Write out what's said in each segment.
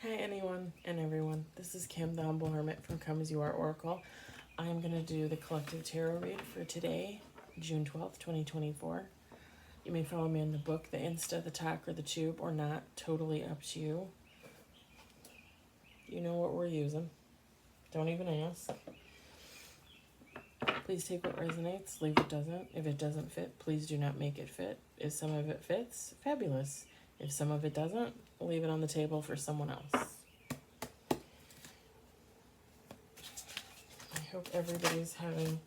Hi anyone and everyone, this is Kim the Humble Hermit from Come As You Are Oracle. I'm going to do the collective tarot read for today, June 12th, 2024. You may follow me in the book, the Insta, the talk, or the tube, or not. Totally up to you. You know what we're using. Don't even ask. Please take what resonates, leave what doesn't. If it doesn't fit, please do not make it fit. If some of it fits, fabulous. If some of it doesn't, leave it on the table for someone else. I hope everybody's having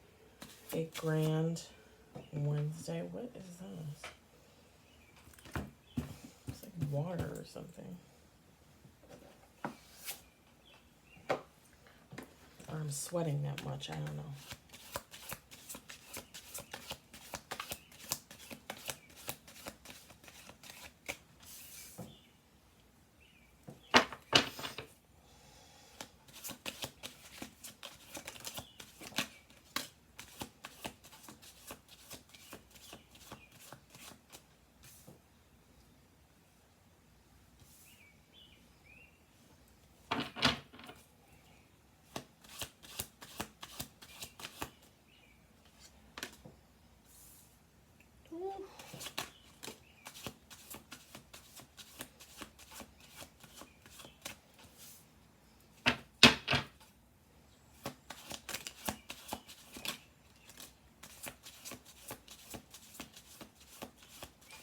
a grand Wednesday. What is this? It's like water or something. Or I'm sweating that much, I don't know.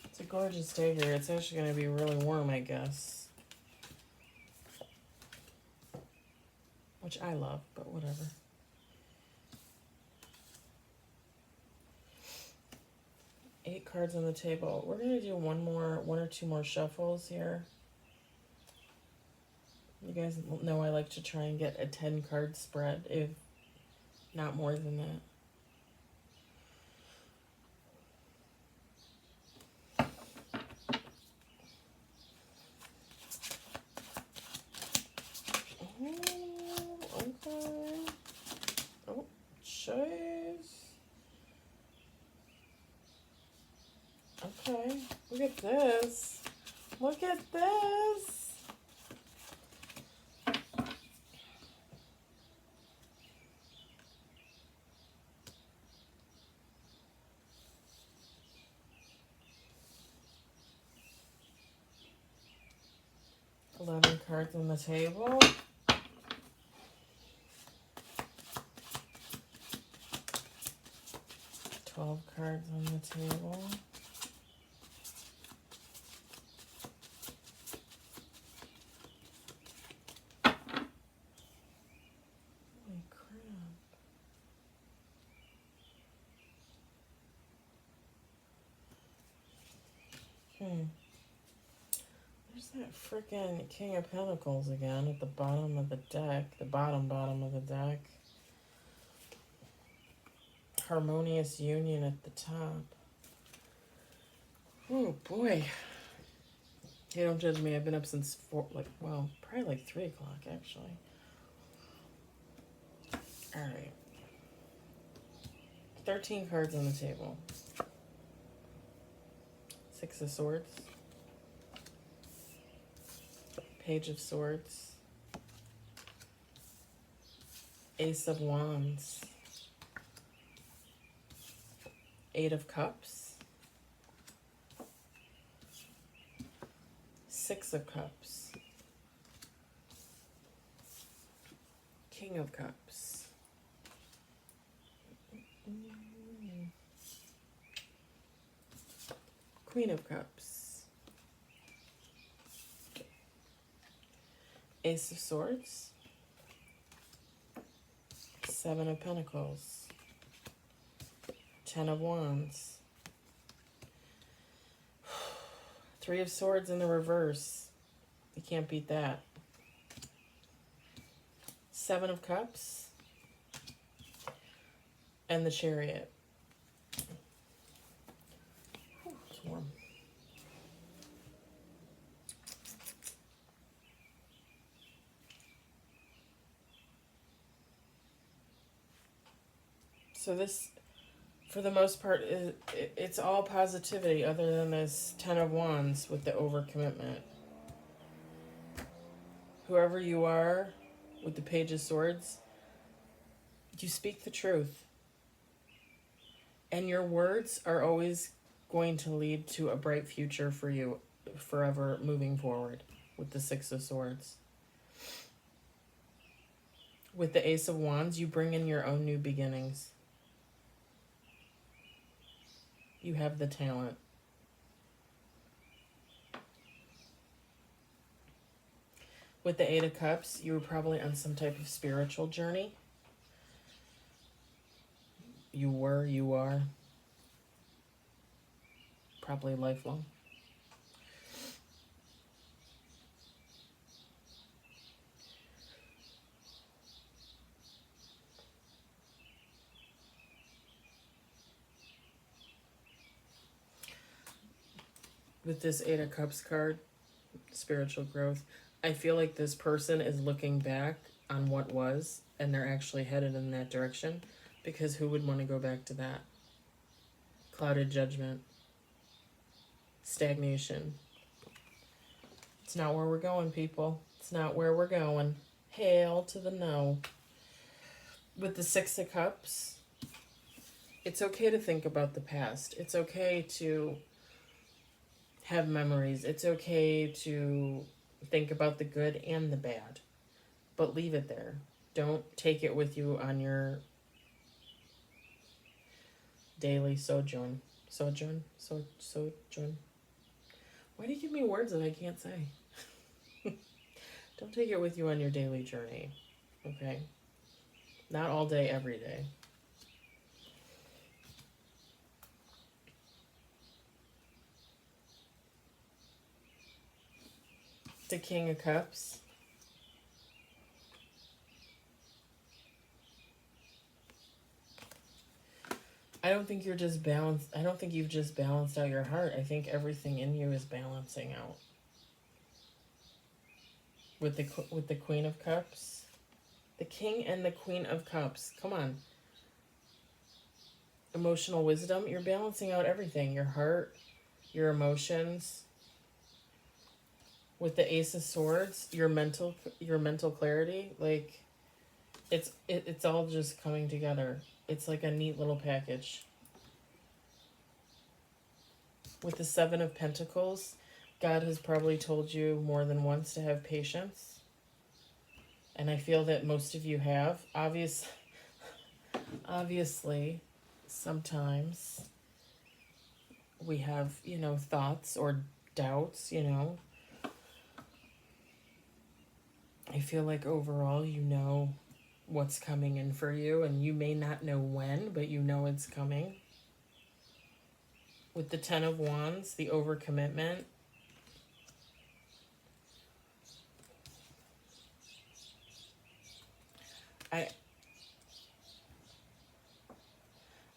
It's a gorgeous day here. It's actually going to be really warm, I guess. Which I love, but whatever. Eight cards on the table. We're going to do one or two more shuffles here. You guys know I like to try and get a 10 card spread, if not more than that. Okay. Oh, chase. Okay. Look at this. Look at this. 11 cards on the table. 12 cards on the table. Holy crap. There's that frickin' King of Pentacles again at the bottom of the deck. The bottom of the deck. Harmonious Union at the top. Oh boy. Hey, don't judge me. I've been up since probably like 3 o'clock actually. Alright. 13 cards on the table. 6 of Swords. Page of Swords. Ace of Wands. 8 of Cups. 6 of Cups. King of Cups. Queen of Cups. Ace of Swords. 7 of Pentacles. 10 of Wands. 3 of Swords in the reverse. You can't beat that. 7 of Cups. And the Chariot. It's warm. So this, for the most part, it's all positivity other than this 10 of Wands with the overcommitment. Whoever you are with the Page of Swords, you speak the truth. And your words are always going to lead to a bright future for you forever moving forward with the Six of Swords. With the Ace of Wands, you bring in your own new beginnings. You have the talent. With the Eight of Cups, you were probably on some type of spiritual journey. You are. Probably lifelong. With this Eight of Cups card, spiritual growth, I feel like this person is looking back on what was, and they're actually headed in that direction, because who would want to go back to that? Clouded judgment. Stagnation. It's not where we're going, people. It's not where we're going. Hail to the no. With the Six of Cups, it's okay to think about the past. It's okay to have memories. It's okay to think about the good and the bad. But leave it there. Don't take it with you on your daily sojourn. Sojourn? Sojourn. Why do you give me words that I can't say? Don't take it with you on your daily journey. Okay? Not all day, every day. The King of Cups. I don't think you're just balanced. I don't think you've just balanced out your heart. I think everything in you is balancing out. With the Queen of Cups. The King and the Queen of Cups. Come on. Emotional wisdom. You're balancing out everything. Your heart, your emotions. With the Ace of Swords, your mental clarity. Like, it's all just coming together. It's like a neat little package. With the Seven of Pentacles, God has probably told you more than once to have patience. And I feel that most of you have. Obviously, sometimes we have, thoughts or doubts, I feel like overall, what's coming in for you, and you may not know when, but you know it's coming. With the Ten of Wands, the overcommitment.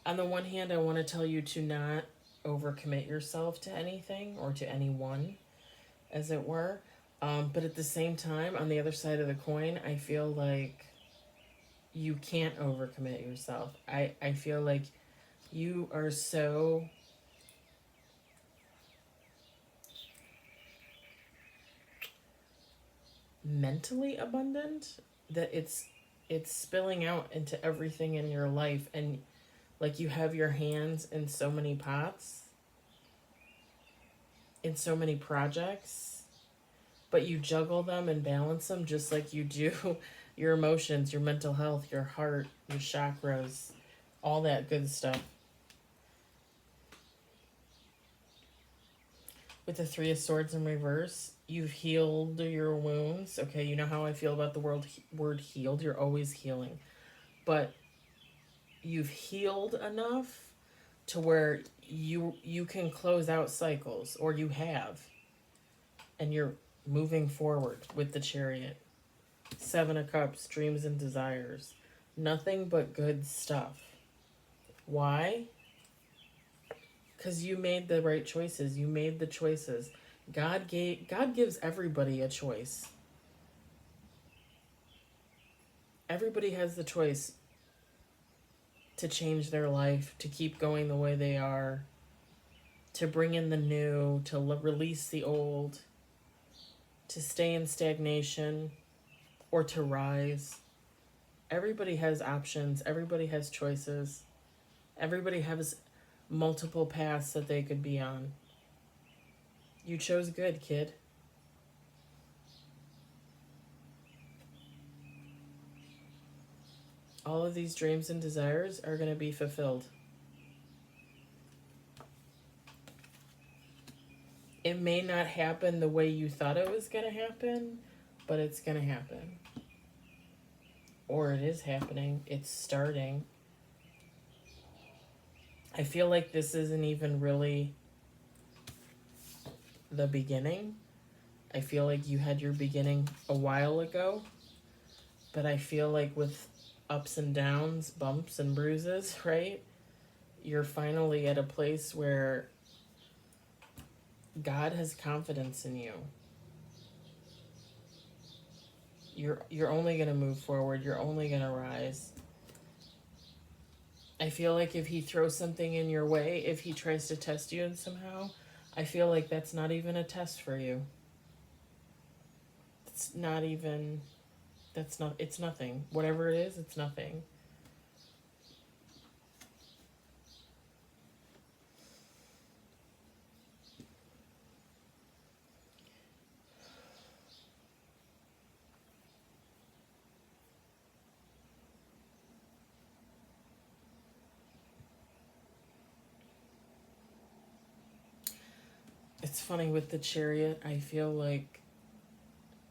On the one hand, I want to tell you to not overcommit yourself to anything or to anyone, as it were. But at the same time, on the other side of the coin, I feel like you can't overcommit yourself. I feel like you are so mentally abundant that it's spilling out into everything in your life, and like you have your hands in so many pots, in so many projects, but you juggle them and balance them just like you do your emotions, your mental health, your heart, your chakras, all that good stuff. With the Three of Swords in reverse, you've healed your wounds. Okay, you know how I feel about the word healed. You're always healing. But you've healed enough to where you can close out cycles, or you have. And you're moving forward with the Chariot. Seven of Cups, dreams and desires. Nothing but good stuff. Why? Because you made the right choices. You made the choices. God gives everybody a choice. Everybody has the choice to change their life, to keep going the way they are, to bring in the new, to release the old. to stay in stagnation, or to rise. Everybody has options, everybody has choices, everybody has multiple paths that they could be on. You chose good, kid. All of these dreams and desires are going to be fulfilled. It may not happen the way you thought it was going to happen, but it's going to happen. Or it is happening. It's starting. I feel like this isn't even really the beginning. I feel like you had your beginning a while ago. But I feel like with ups and downs, bumps and bruises, right? You're finally at a place where God has confidence in you. You're only going to move forward. You're only going to rise. I feel like if he throws something in your way, if he tries to test you in somehow, I feel like that's not even a test for you. It's not even, it's nothing. Whatever it is, it's nothing. It's funny with the Chariot, I feel like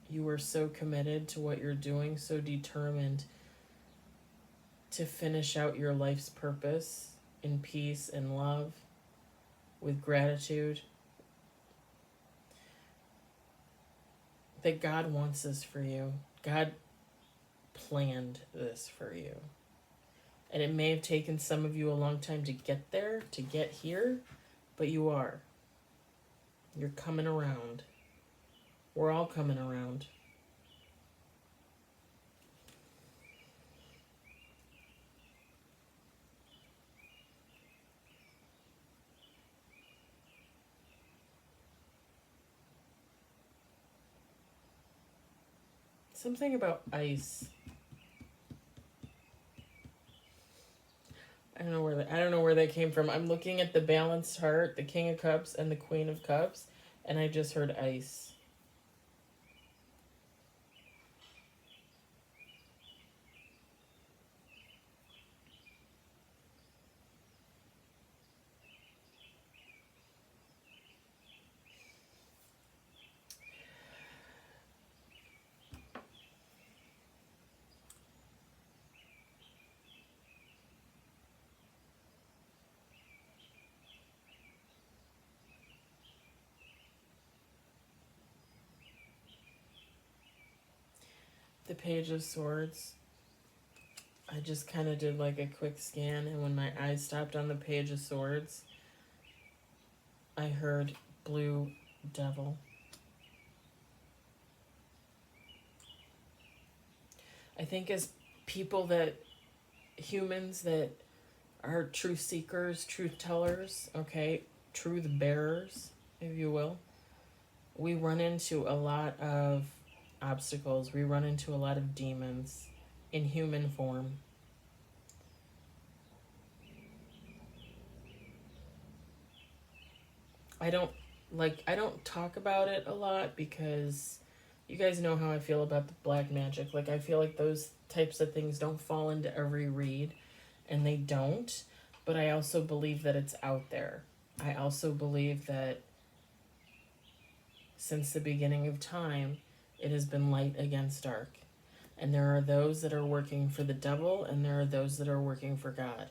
you are so committed to what you're doing, so determined to finish out your life's purpose in peace and love, with gratitude. That God wants this for you. God planned this for you. And it may have taken some of you a long time to get there, to get here, but you are. You're coming around. We're all coming around. Something about ice. I don't know where that came from. I'm looking at the balanced heart, the King of Cups and the Queen of Cups, and I just heard ice. The Page of Swords. I just kind of did like a quick scan, and when my eyes stopped on the Page of Swords, I heard Blue Devil. I think as people humans that are truth seekers, truth tellers, okay, truth bearers, if you will, we run into a lot of obstacles. We run into a lot of demons in human form. I don't talk about it a lot because you guys know how I feel about the black magic. Like, I feel like those types of things don't fall into every read, and they don't. But I also believe that it's out there. I also believe that since the beginning of time, it has been light against dark. And there are those that are working for the devil, and there are those that are working for God.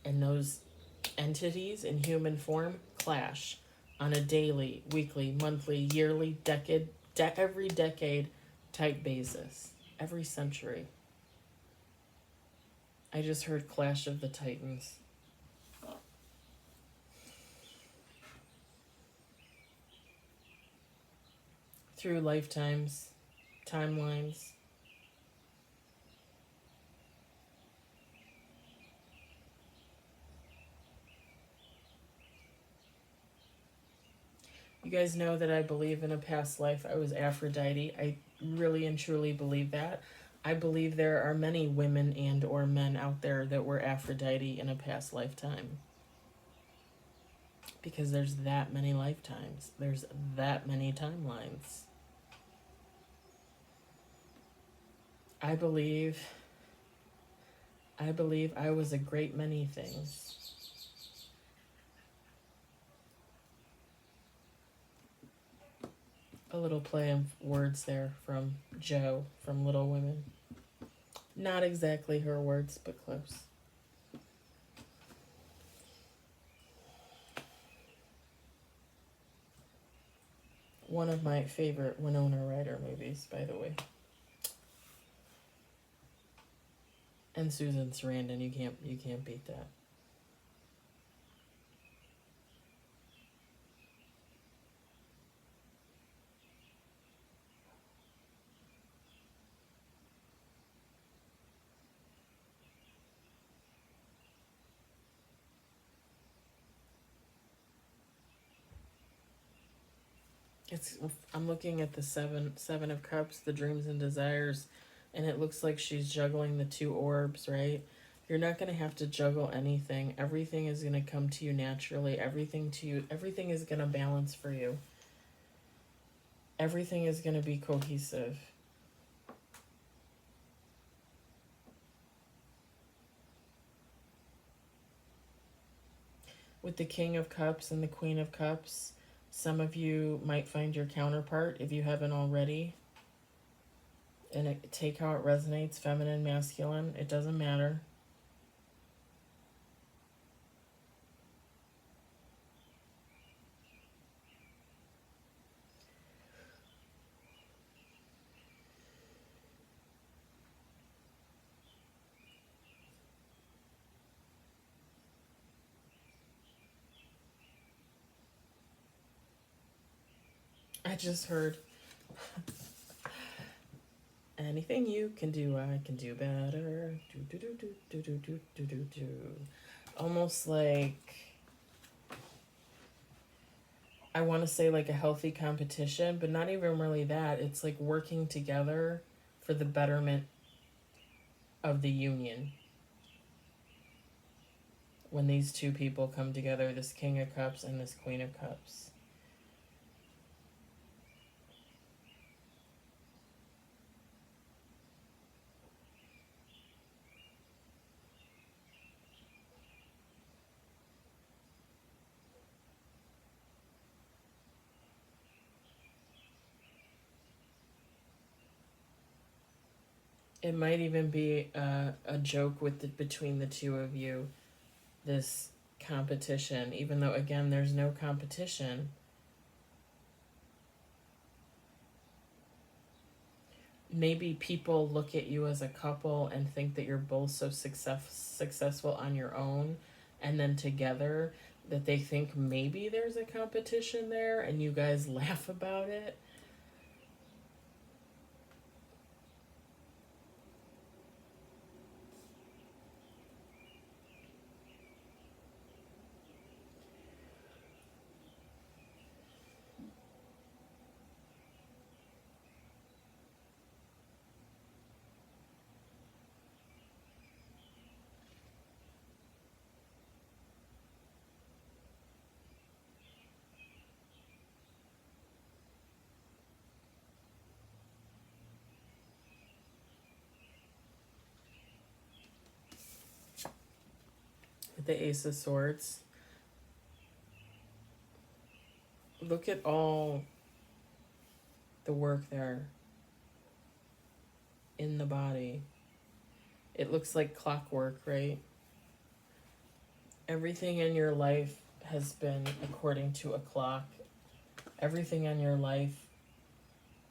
And those entities in human form clash on a daily, weekly, monthly, yearly, every decade type basis. Every century. I just heard Clash of the Titans. Through lifetimes, timelines. You guys know that I believe in a past life I was Aphrodite. I really and truly believe that. I believe there are many women and or men out there that were Aphrodite in a past lifetime. Because there's that many lifetimes. There's that many timelines. I believe I was a great many things. A little play of words there from Jo from Little Women. Not exactly her words, but close. One of my favorite Winona Ryder movies, by the way. And Susan Sarandon, you can't beat that. It's I'm looking at the seven of cups, the dreams and desires, and it looks like she's juggling the two orbs, right? You're not going to have to juggle anything. Everything is going to come to you naturally. Everything is going to balance for you. Everything is going to be cohesive. With the King of Cups and the Queen of Cups, some of you might find your counterpart if you haven't already. And take how it resonates, feminine, masculine, it doesn't matter. I just heard anything you can do, I can do better. Do, do, do, do, do, do, do, do, do, do. Almost like, I want to say like a healthy competition, but not even really that. It's like working together for the betterment of the union. When these two people come together, this King of Cups and this Queen of Cups. It might even be a joke between the two of you, this competition, even though, again, there's no competition. Maybe people look at you as a couple and think that you're both so successful on your own, and then together that they think maybe there's a competition there, and you guys laugh about it. With the Ace of Swords, look at all the work there in the body. It looks like clockwork, right? Everything in your life has been according to a clock. Everything in your life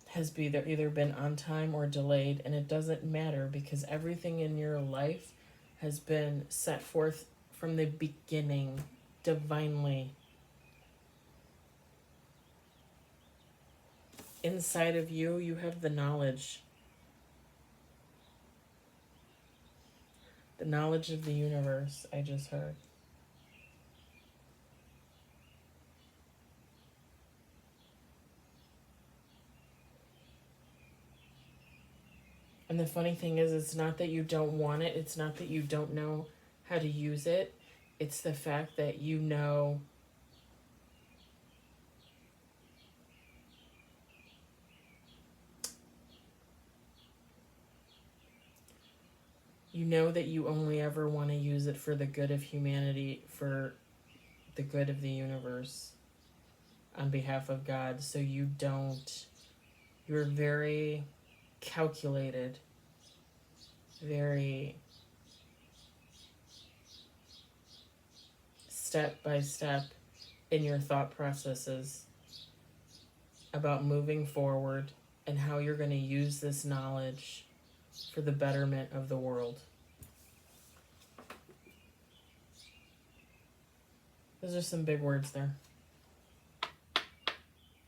has either been on time or delayed, and it doesn't matter because everything in your life has been set forth from the beginning divinely. Inside of you, you have the knowledge. The knowledge of the universe, I just heard. And the funny thing is, it's not that you don't want it, it's not that you don't know how to use it, it's the fact that you know that you only ever want to use it for the good of humanity, for the good of the universe, on behalf of God. So you're very calculated, very step by step in your thought processes about moving forward and how you're going to use this knowledge for the betterment of the world. Those are some big words there.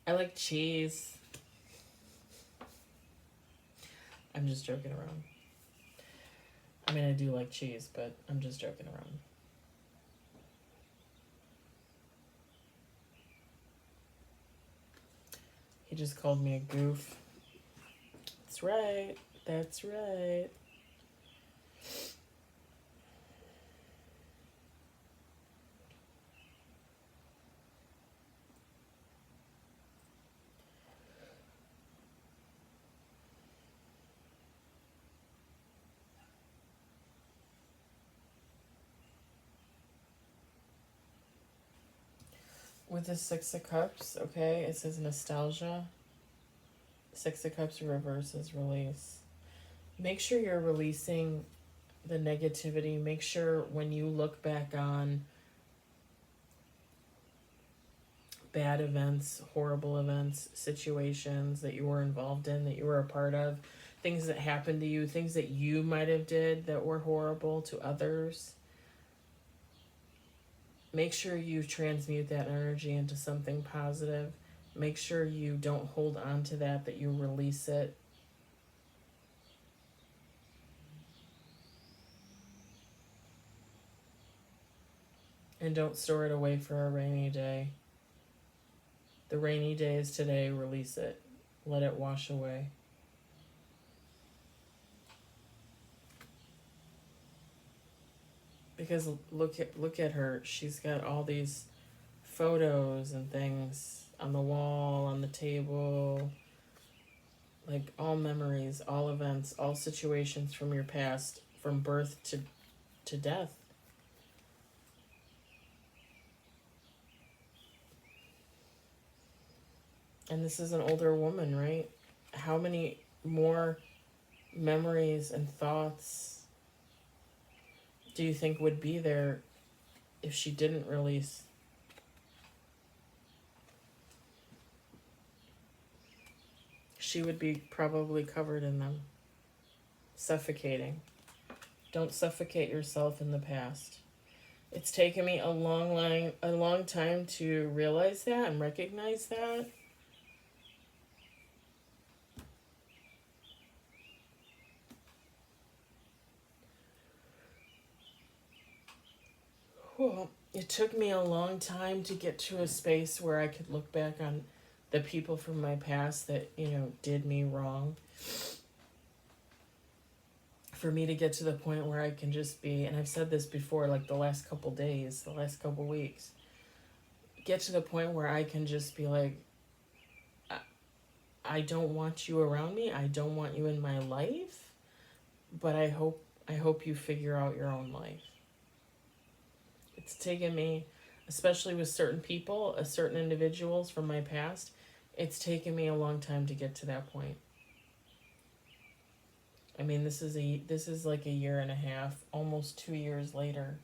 I like cheese. I'm just joking around. I mean, I do like cheese, but I'm just joking around. He just called me a goof. That's right. That's right. With the Six of Cups, okay, it says nostalgia. Six of Cups reverse is release. Make sure you're releasing the negativity. Make sure when you look back on bad events, horrible events, situations that you were involved in, that you were a part of, things that happened to you, things that you might have did that were horrible to others, make sure you transmute that energy into something positive. Make sure you don't hold on to that you release it. And don't store it away for a rainy day. The rainy day is today, release it. Let it wash away. Because look at her. She's got all these photos and things on the wall, on the table. Like all memories, all events, all situations from your past, from birth to death. And this is an older woman, right? How many more memories and thoughts do you think would be there if she didn't release? She would be probably covered in them, suffocating. Don't suffocate yourself in the past. It's taken me a long time to realize that and recognize that. Well, it took me a long time to get to a space where I could look back on the people from my past that, did me wrong. For me to get to the point where I can just be, and I've said this before, like the last couple days, the last couple weeks, get to the point where I can just be like, I don't want you around me. I don't want you in my life, but I hope you figure out your own life. It's taken me, especially with certain people, certain individuals from my past, it's taken me a long time to get to that point. I mean, this is like a year and a half, almost 2 years later.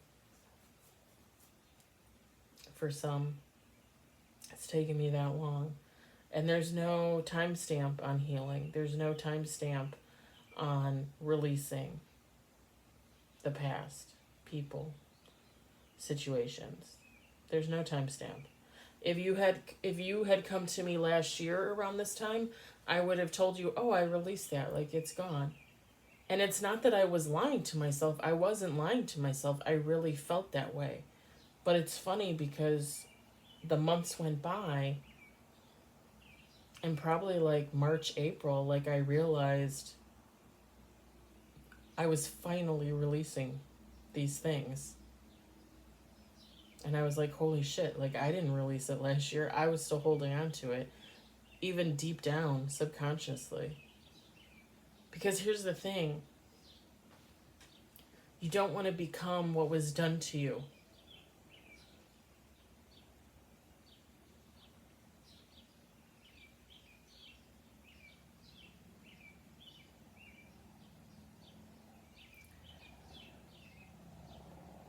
For some, it's taken me that long. And there's no timestamp on healing. There's no timestamp on releasing the past, people, situations. There's no timestamp. If you had come to me last year around this time, I would have told you, "Oh, I released that. Like, it's gone." And it's not that I was lying to myself. I wasn't lying to myself. I really felt that way. But it's funny because the months went by, and probably like March, April, like I realized I was finally releasing these things. And I was like, holy shit, like I didn't release it last year. I was still holding on to it, even deep down, subconsciously. Because here's the thing, you don't want to become what was done to you.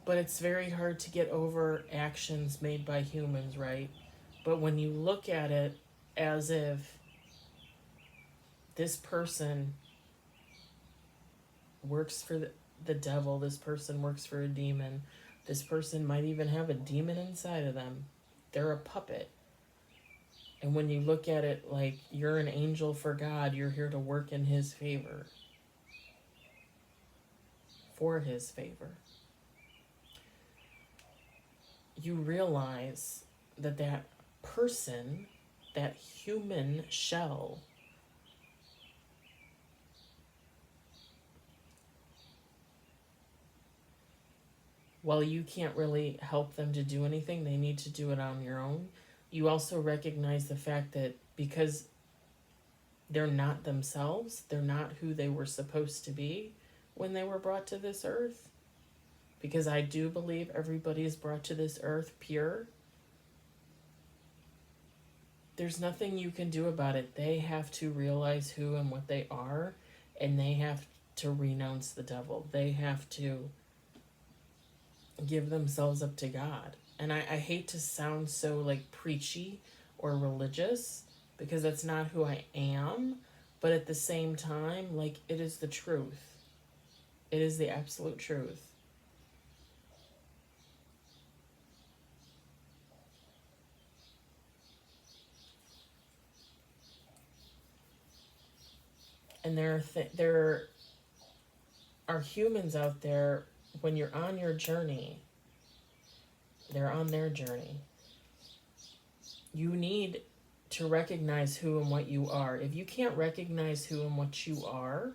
But it's very hard to get over actions made by humans, right? But when you look at it as if this person works for the devil, this person works for a demon, this person might even have a demon inside of them. They're a puppet. And when you look at it like you're an angel for God, you're here to work in His favor, for His favor, you realize that that person, that human shell, while you can't really help them to do anything, they need to do it on your own. You also recognize the fact that because they're not themselves, they're not who they were supposed to be when they were brought to this earth. Because I do believe everybody is brought to this earth pure. There's nothing you can do about it. They have to realize who and what they are, and they have to renounce the devil. They have to give themselves up to God. And I hate to sound so like preachy or religious, because that's not who I am, but at the same time, like, it is the truth. It is the absolute truth. And there are humans out there, when you're on your journey, they're on their journey. You need to recognize who and what you are. If you can't recognize who and what you are,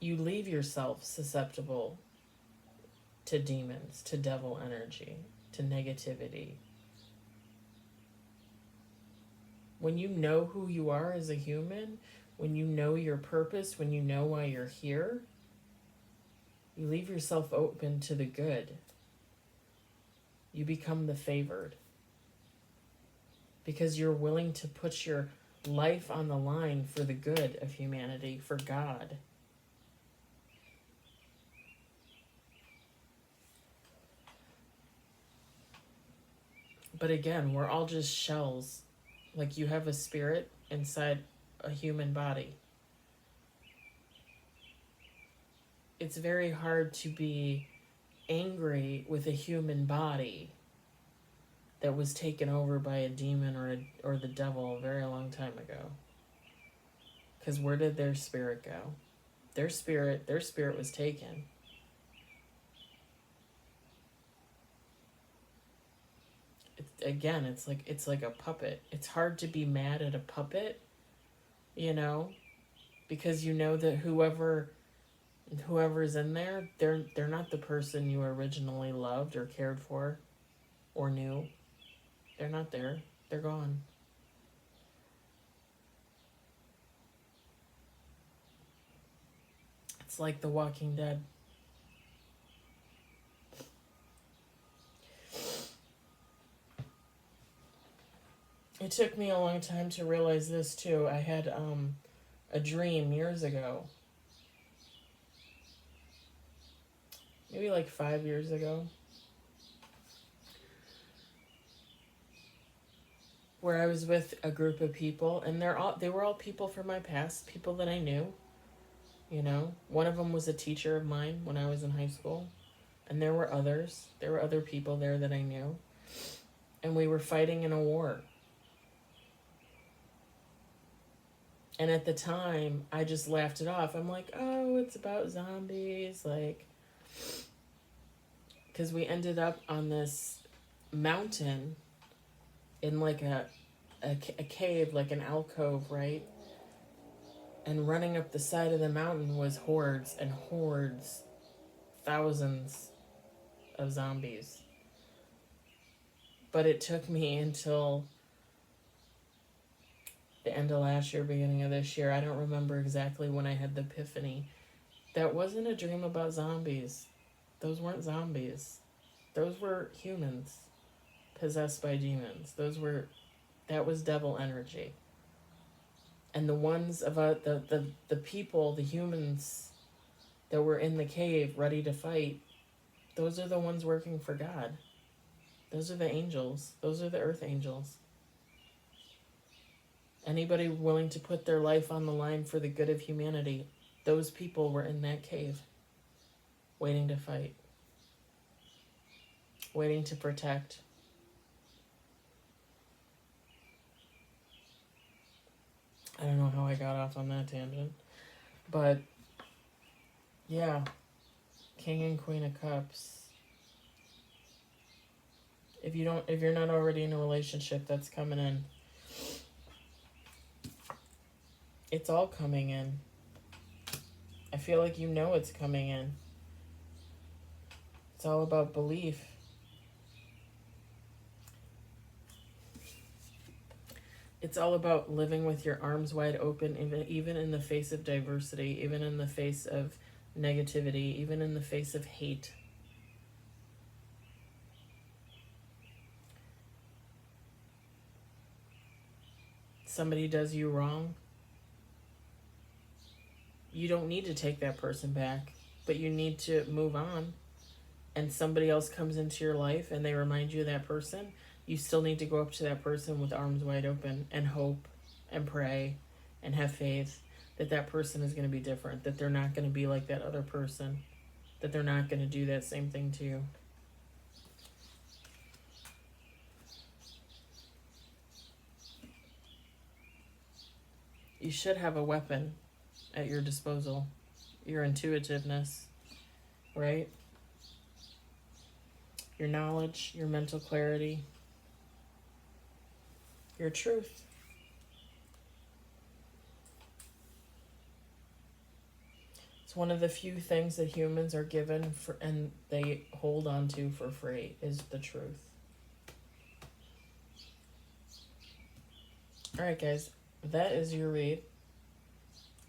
you leave yourself susceptible to demons, to devil energy, to negativity. When you know who you are as a human, when you know your purpose, when you know why you're here, you leave yourself open to the good. You become the favored. Because you're willing to put your life on the line for the good of humanity, for God. But again, we're all just shells. Like, you have a spirit inside a human body. It's very hard to be angry with a human body that was taken over by a demon or the devil a very long time ago. Because where did their spirit go? Their spirit was taken. It's like a puppet. It's hard to be mad at a puppet, because you know that whoever's in there, they're not the person you originally loved or cared for or knew. They're not there. They're gone. It's like The Walking Dead. It took me a long time to realize this too. I had a dream years ago. Maybe like 5 years ago. Where I was with a group of people, and they were all people from my past, people that I knew. One of them was a teacher of mine when I was in high school, and there were others. There were other people there that I knew, and we were fighting in a war. And at the time, I just laughed it off. I'm like, oh, it's about zombies, like, because we ended up on this mountain in like a cave, like an alcove, right? And running up the side of the mountain was hordes and hordes, thousands of zombies. But it took me until the end of last year, beginning of this year. I don't remember exactly when I had the epiphany. That wasn't a dream about zombies. Those weren't zombies. Those were humans possessed by demons. That was devil energy. And the ones of the people, the humans that were in the cave ready to fight, those are the ones working for God. Those are the angels. Those are the earth angels. Anybody willing to put their life on the line for the good of humanity, those people were in that cave, waiting to fight, waiting to protect. I don't know how I got off on that tangent, but yeah, King and Queen of Cups. If you're not already in a relationship, that's coming in. It's all coming in. I feel like you know it's coming in. It's all about belief. It's all about living with your arms wide open, even in the face of diversity, even in the face of negativity, even in the face of hate. Somebody does you wrong. You don't need to take that person back, but you need to move on. And somebody else comes into your life and they remind you of that person, you still need to go up to that person with arms wide open and hope and pray and have faith that that person is going to be different, that they're not going to be like that other person, that they're not going to do that same thing to you. You should have a weapon at your disposal. Your intuitiveness, right? Your knowledge, your mental clarity, your truth. It's one of the few things that humans are given for, and they hold on to for free, is the truth. All right, guys, that is your read.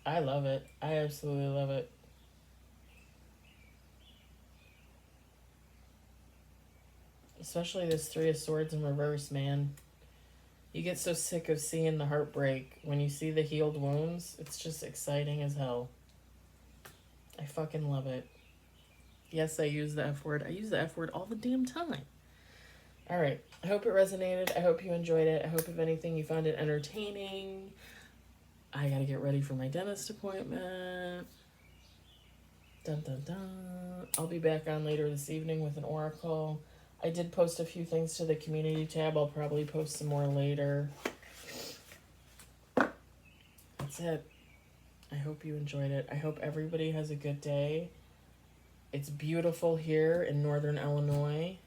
I love it. I absolutely love it. Especially this Three of Swords in reverse, man. You get so sick of seeing the heartbreak. When you see the healed wounds, it's just exciting as hell. I fucking love it. Yes, I use the F word. I use the F word all the damn time. All right. I hope it resonated. I hope you enjoyed it. I hope, if anything, you found it entertaining. I gotta get ready for my dentist appointment. Dun, dun, dun. I'll be back on later this evening with an oracle. I did post a few things to the community tab. I'll probably post some more later. That's it. I hope you enjoyed it. I hope everybody has a good day. It's beautiful here in northern Illinois,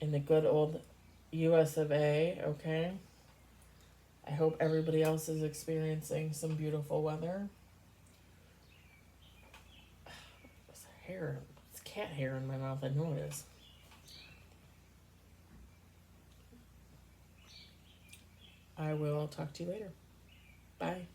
in the good old US of A, okay? I hope everybody else is experiencing some beautiful weather. It's hair. It's cat hair in my mouth. I know it is. I will talk to you later. Bye.